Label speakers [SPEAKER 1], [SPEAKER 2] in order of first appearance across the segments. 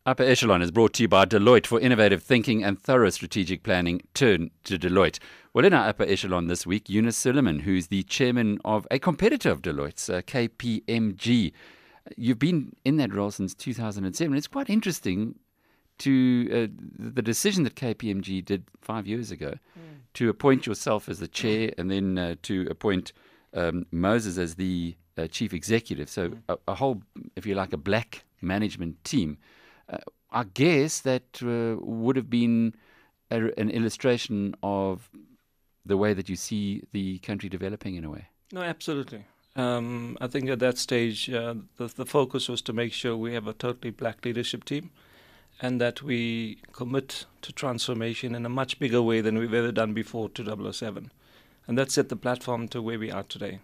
[SPEAKER 1] Upper Echelon is brought to you by Deloitte for innovative thinking and thorough strategic planning. Turn to Deloitte. Well, in our Upper Echelon this week, Yunus Solomon, who's the chairman of a competitor of Deloitte's, KPMG. You've been in that role since 2007. It's quite interesting to the decision that KPMG did 5 years ago to appoint yourself as the chair and then to appoint Moses as the chief executive. So a whole, if you like, a black management team. I guess that would have been an illustration of the way that you see the country developing in a way.
[SPEAKER 2] No, absolutely. I think at that stage, the focus was to make sure we have a totally black leadership team and that we commit to transformation in a much bigger way than we've ever done before 2007. And that set the platform to where we are today.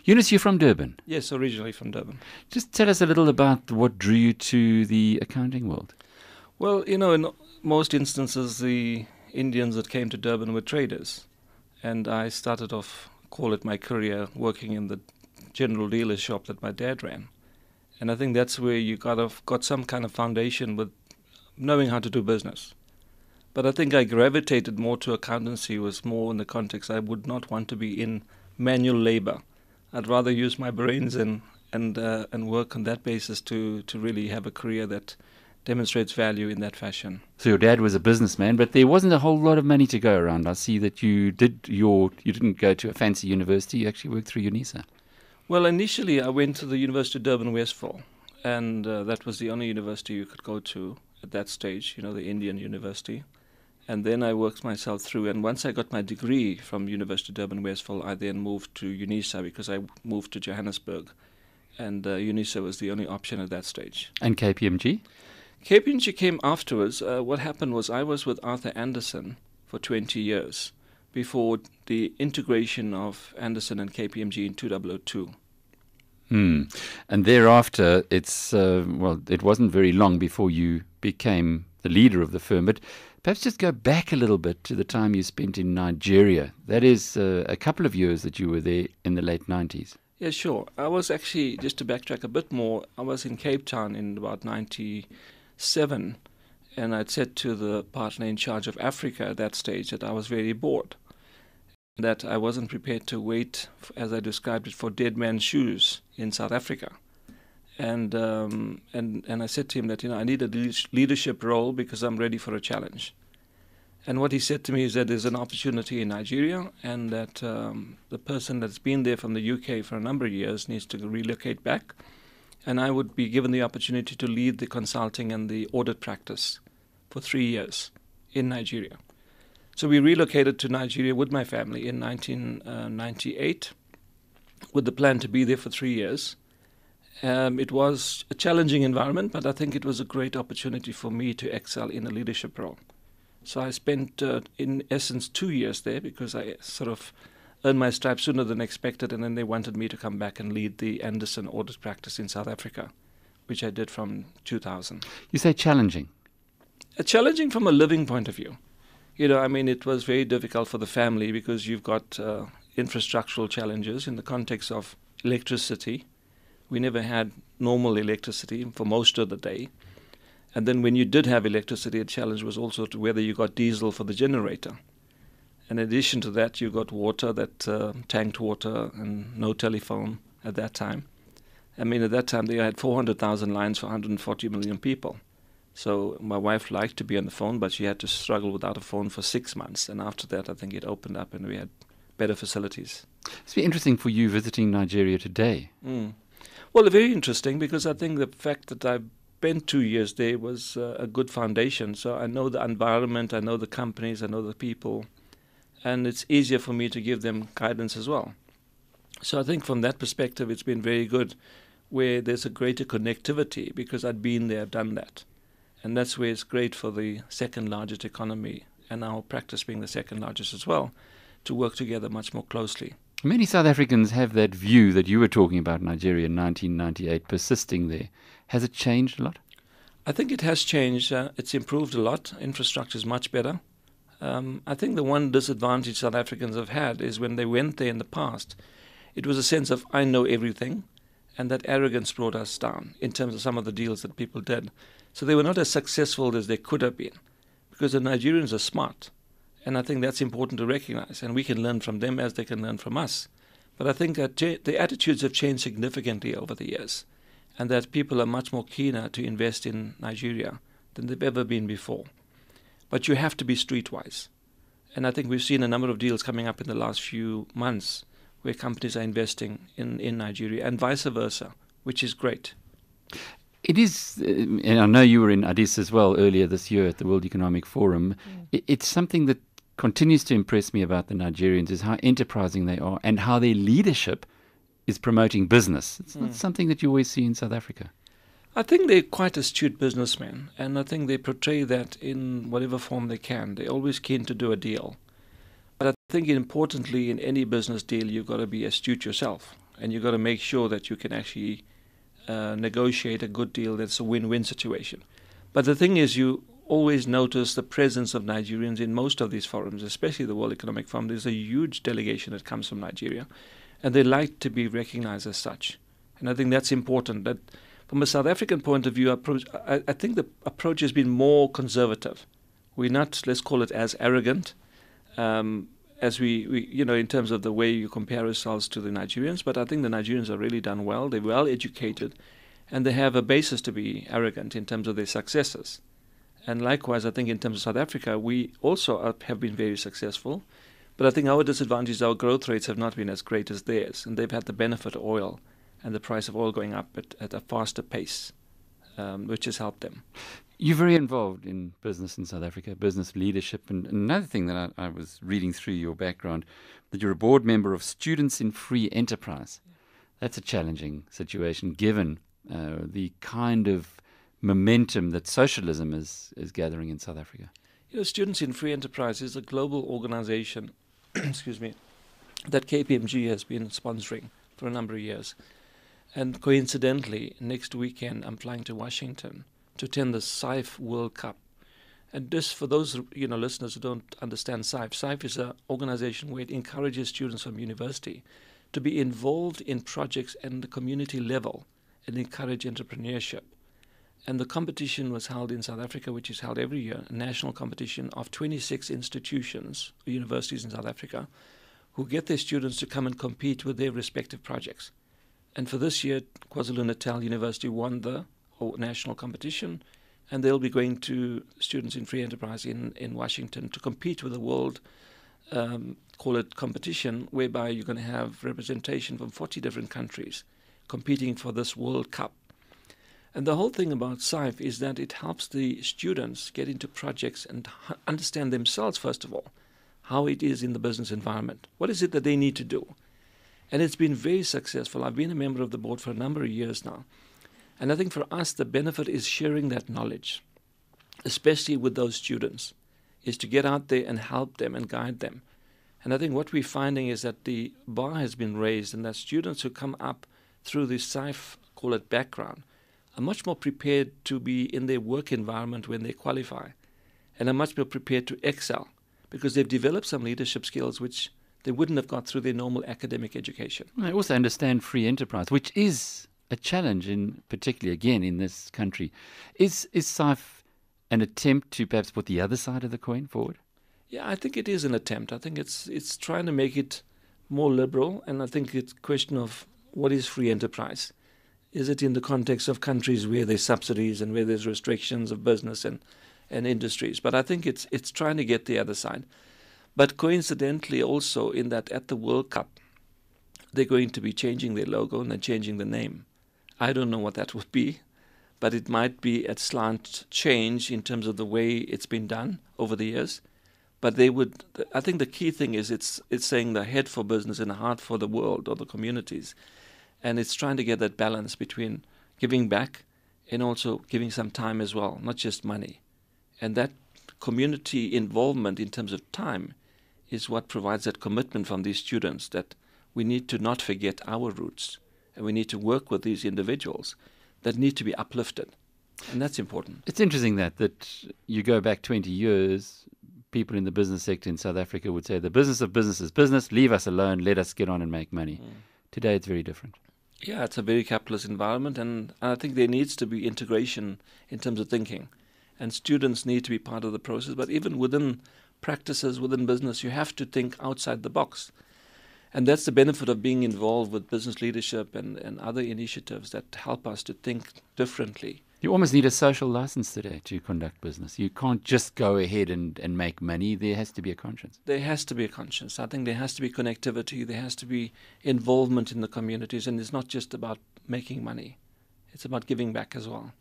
[SPEAKER 1] Yunus, you're from Durban.
[SPEAKER 2] Yes, originally from Durban.
[SPEAKER 1] Just tell us a little about what drew you to the accounting world.
[SPEAKER 2] Well, you know, in most instances, the Indians that came to Durban were traders. And I started off, call it my career, working in the general dealer shop that my dad ran. And I think that's where you got some kind of foundation with knowing how to do business. But I think I gravitated more to accountancy, was more in the context I would not want to be in manual labor. I'd rather use my brains and work on that basis to really have a career that demonstrates value in that fashion.
[SPEAKER 1] So your dad was a businessman, but there wasn't a whole lot of money to go around. I see that you didn't go to a fancy university. You actually worked through UNISA.
[SPEAKER 2] Well, initially I went to the University of Durban Westphal, and that was the only university you could go to at that stage, you know, the Indian university. And then I worked myself through, and once I got my degree from University of Durban Westphal, I then moved to UNISA because I moved to Johannesburg, and UNISA was the only option at that stage.
[SPEAKER 1] And KPMG?
[SPEAKER 2] KPMG came afterwards. What happened was I was with Arthur Andersen for 20 years before the integration of Andersen and KPMG in 2002.
[SPEAKER 1] And thereafter, it wasn't very long before you became the leader of the firm. But perhaps just go back a little bit to the time you spent in Nigeria. That is a couple of years that you were there in the late 90s.
[SPEAKER 2] Yeah, sure. I was actually, just to backtrack a bit more, I was in Cape Town in about 97, and I'd said to the partner in charge of Africa at that stage that I was very bored, that I wasn't prepared to wait, as I described it, for dead man's shoes in South Africa. And I said to him that, you know, I need a leadership role because I'm ready for a challenge. And what he said to me is that there's an opportunity in Nigeria and that the person that's been there from the UK for a number of years needs to relocate back. And I would be given the opportunity to lead the consulting and the audit practice for 3 years in Nigeria. So we relocated to Nigeria with my family in 1998 with the plan to be there for 3 years. It was a challenging environment, but I think it was a great opportunity for me to excel in a leadership role. So I spent, in essence, 2 years there because I sort of earned my stripes sooner than expected, and then they wanted me to come back and lead the Andersen audit practice in South Africa, which I did from 2000.
[SPEAKER 1] You say challenging?
[SPEAKER 2] Challenging from a living point of view. You know, I mean, it was very difficult for the family because you've got infrastructural challenges in the context of electricity. We never had normal electricity for most of the day. And then when you did have electricity, the challenge was also to whether you got diesel for the generator. In addition to that, you got water, tanked water, and no telephone at that time. I mean, at that time, they had 400,000 lines for 140 million people. So my wife liked to be on the phone, but she had to struggle without a phone for 6 months. And after that, I think it opened up and we had better facilities.
[SPEAKER 1] It's very interesting for you visiting Nigeria today.
[SPEAKER 2] Well, very interesting because I think the fact that I spent 2 years there was a good foundation. So I know the environment, I know the companies, I know the people, and it's easier for me to give them guidance as well. So I think from that perspective, it's been very good where there's a greater connectivity because I'd been there, done that. And that's where it's great for the second largest economy and our practice being the second largest as well to work together much more closely.
[SPEAKER 1] Many South Africans have that view that you were talking about Nigeria in 1998 persisting there. Has it changed a lot?
[SPEAKER 2] I think it has changed. It's improved a lot. Infrastructure is much better. I think the one disadvantage South Africans have had is when they went there in the past, it was a sense of I know everything And that arrogance brought us down in terms of some of the deals that people did. So they were not as successful as they could have been, because the Nigerians are smart. And I think that's important to recognize. And we can learn from them as they can learn from us. But I think that the attitudes have changed significantly over the years, and that people are much more keener to invest in Nigeria than they've ever been before. But you have to be streetwise. And I think we've seen a number of deals coming up in the last few months where companies are investing in Nigeria, and vice versa, which is great.
[SPEAKER 1] It is, and I know you were in Addis as well earlier this year at the World Economic Forum. It's something that continues to impress me about the Nigerians is how enterprising they are and how their leadership is promoting business. It's not something that you always see in South Africa.
[SPEAKER 2] I think they're quite astute businessmen, and I think they portray that in whatever form they can. They're always keen to do a deal. But I think importantly, in any business deal, you've got to be astute yourself, and you've got to make sure that you can actually negotiate a good deal that's a win-win situation. But the thing is, you always notice the presence of Nigerians in most of these forums, especially the World Economic Forum. There's a huge delegation that comes from Nigeria, and they like to be recognized as such. And I think that's important. That from a South African point of view, I think the approach has been more conservative. We're not, let's call it, as arrogant as we in terms of the way you compare ourselves to the Nigerians. But I think the Nigerians are really done well. They're well educated, and they have a basis to be arrogant in terms of their successes. And likewise, I think in terms of South Africa, we also have been very successful. But I think our disadvantage is our growth rates have not been as great as theirs, and they've had the benefit of oil and the price of oil going up at a faster pace, which has helped them.
[SPEAKER 1] You're very involved in business in South Africa, business leadership. And another thing that I was reading through your background, that you're a board member of Students in Free Enterprise. That's a challenging situation given the kind of momentum that socialism is gathering in South Africa.
[SPEAKER 2] Students in Free Enterprise is a global organization excuse me, that KPMG has been sponsoring for a number of years. And coincidentally, next weekend I'm flying to Washington to attend the SIFE World Cup. And this, for those listeners who don't understand SIFE, SIFE is an organization where it encourages students from university to be involved in projects at the community level and encourage entrepreneurship. And the competition was held in South Africa, which is held every year, a national competition of 26 institutions, universities in South Africa, who get their students to come and compete with their respective projects. And for this year, KwaZulu-Natal University won the national competition, and they'll be going to Students in Free Enterprise in Washington to compete with the world, call it competition, whereby you're going to have representation from 40 different countries competing for this World Cup. And the whole thing about SIFE is that it helps the students get into projects and understand themselves, first of all, how it is in the business environment. What is it that they need to do? And it's been very successful. I've been a member of the board for a number of years now. And I think for us, the benefit is sharing that knowledge, especially with those students, is to get out there and help them and guide them. And I think what we're finding is that the bar has been raised, and that students who come up through the SIFE, call it background, are much more prepared to be in their work environment when they qualify, and are much more prepared to excel because they've developed some leadership skills which they wouldn't have got through their normal academic education.
[SPEAKER 1] I also understand free enterprise, which is a challenge, particularly again in this country. Is SIFE an attempt to perhaps put the other side of the coin forward?
[SPEAKER 2] Yeah, I think it is an attempt. I think it's trying to make it more liberal, and I think it's a question of what is free enterprise. Is it in the context of countries where there's subsidies and where there's restrictions of business and industries? But I think it's trying to get the other side. But coincidentally also in that at the World Cup, they're going to be changing their logo and they're changing the name. I don't know what that would be, but it might be a slant change in terms of the way it's been done over the years. But I think the key thing is it's saying the head for business and the heart for the world or the communities. And it's trying to get that balance between giving back and also giving some time as well, not just money. And that community involvement in terms of time is what provides that commitment from these students that we need to not forget our roots, and we need to work with these individuals that need to be uplifted. And that's important.
[SPEAKER 1] It's interesting that you go back 20 years, people in the business sector in South Africa would say the business of business is business, leave us alone, let us get on and make money. Today it's very different.
[SPEAKER 2] Yeah, it's a very capitalist environment, and I think there needs to be integration in terms of thinking. And students need to be part of the process, but even within practices, within business, you have to think outside the box. And that's the benefit of being involved with business leadership and other initiatives that help us to think differently.
[SPEAKER 1] You almost need a social license today to conduct business. You can't just go ahead and make money. There has to be a conscience.
[SPEAKER 2] There has to be a conscience. I think there has to be connectivity. There has to be involvement in the communities. And it's not just about making money. It's about giving back as well.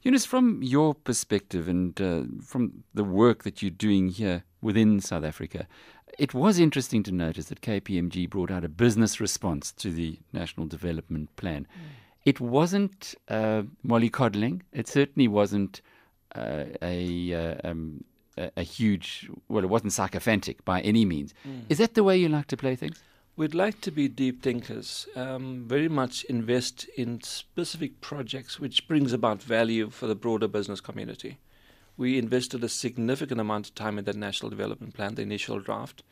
[SPEAKER 1] Yunus, from your perspective and from the work that you're doing here within South Africa, it was interesting to notice that KPMG brought out a business response to the National Development Plan. It wasn't mollycoddling. It certainly wasn't a huge, well, it wasn't sycophantic by any means. Is that the way you like to play things?
[SPEAKER 2] We'd like to be deep thinkers, very much invest in specific projects which brings about value for the broader business community. We invested a significant amount of time in that National Development Plan, the initial draft,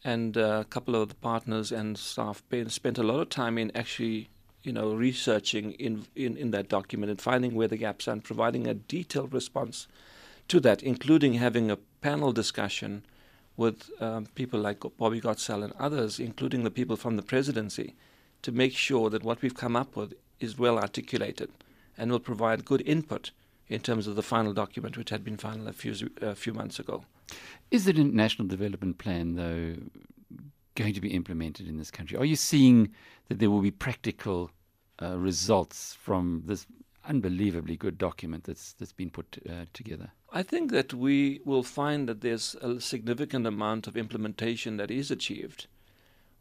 [SPEAKER 2] and a couple of the partners and staff spent a lot of time in actually researching in that document and finding where the gaps are and providing a detailed response to that, including having a panel discussion with people like Bobby Gottsell and others, including the people from the presidency, to make sure that what we've come up with is well articulated and will provide good input in terms of the final document, which had been final a few months ago.
[SPEAKER 1] Is the National Development Plan, though, going to be implemented in this country? Are you seeing that there will be practical results from this unbelievably good document that's been put together?
[SPEAKER 2] I think that we will find that there's a significant amount of implementation that is achieved.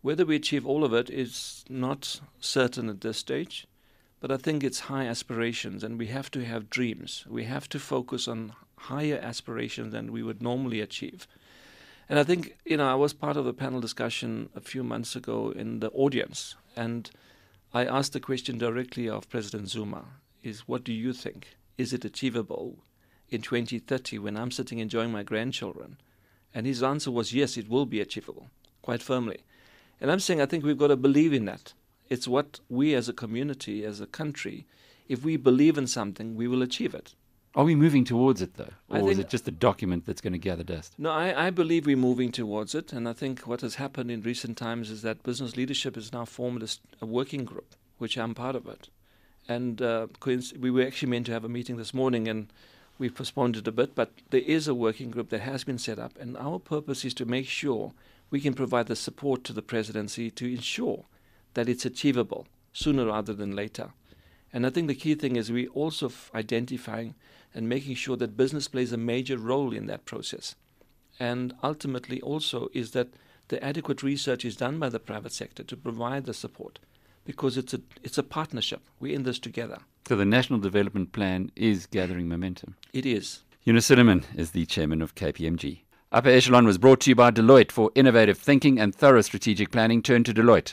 [SPEAKER 2] Whether we achieve all of it is not certain at this stage, but I think it's high aspirations, and we have to have dreams. We have to focus on higher aspirations than we would normally achieve. And I think, I was part of a panel discussion a few months ago in the audience, and I asked the question directly of President Zuma, what do you think? Is it achievable in 2030 when I'm sitting enjoying my grandchildren? And his answer was, yes, it will be achievable, quite firmly. And I'm saying I think we've got to believe in that. It's what we as a community, as a country, if we believe in something, we will achieve it.
[SPEAKER 1] Are we moving towards it, though? Or is it just a document that's going to gather dust?
[SPEAKER 2] No, I believe we're moving towards it. And I think what has happened in recent times is that business leadership has now formed a working group, which I'm part of it. And we were actually meant to have a meeting this morning, and we've postponed it a bit. But there is a working group that has been set up. And our purpose is to make sure we can provide the support to the presidency to ensure that it's achievable sooner rather than later. And I think the key thing is we also identifying and making sure that business plays a major role in that process. And ultimately also is that the adequate research is done by the private sector to provide the support, because it's a partnership. We're in this together.
[SPEAKER 1] So the National Development Plan is gathering momentum.
[SPEAKER 2] It is.
[SPEAKER 1] Yunus Solomon is the chairman of KPMG. Upper Echelon was brought to you by Deloitte. For innovative thinking and thorough strategic planning, turn to Deloitte.